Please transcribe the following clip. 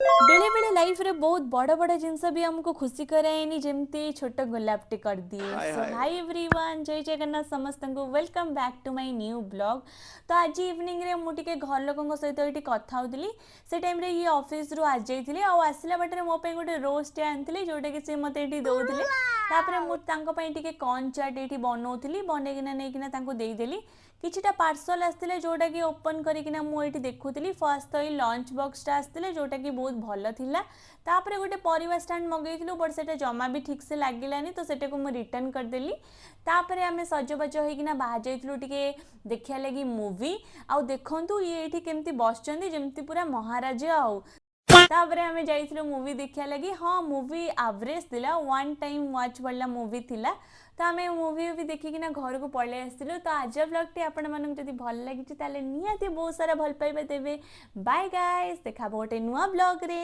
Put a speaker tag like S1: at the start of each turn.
S1: बेले बेले लाइफ रे बहुत बड़ बड़ जिनस भी हमको खुशी कराएनी जमती छोट गोलापटे कर दिए।
S2: हाय
S1: सो
S2: हाय।
S1: हाय एवरीवन, जय जगन्नाथ समस्त को welcome back to my new blog. तो आज इवनिंग रे मुझे घर लोकों सहित ये कथा होती से टाइम रे ये ऑफिस रु आज जाइए और आसला बाटर मो पे गोटे रोस्ट आनी जोटा कि सी मत ये दौले। तापर मुझे कॉर्न चाट ये बनाऊली बनईकिना नहीं देदेली। किछिटा पार्सल आसते जोटा कि ओपन करिकिना मुझे देखुली। फर्स्ट तो ये लंच बॉक्सटा आसते जोटा कि बहुत भल थिला। तापर गोटे परिवा स्टैंड मगेलु बट से जमा भी ठीक से लगिलानी तो सेटा को मुझे रिटर्न करदेली। तापर आम सजबाज होना बाहर जाइलु टिके देखा लगी मुवी। आउ देखु ये केमती बसचंदी जमती पूरा महाराजा आउ। तापर आम जाइलु मुवी देखा लगी। हाँ मुवी एवरेज थिला, वन टाइम वाच वाला मुवी थिला। तो आम मुवी भी देखिकिना घर को पलि आसलु। तो आज ब्लॉगटी आपण मानक जदि भल लगी निहाती बहुत सारा भल पाइबा देबे। बाय गाइस, देखा गोटे नुआ ब्लॉग रे।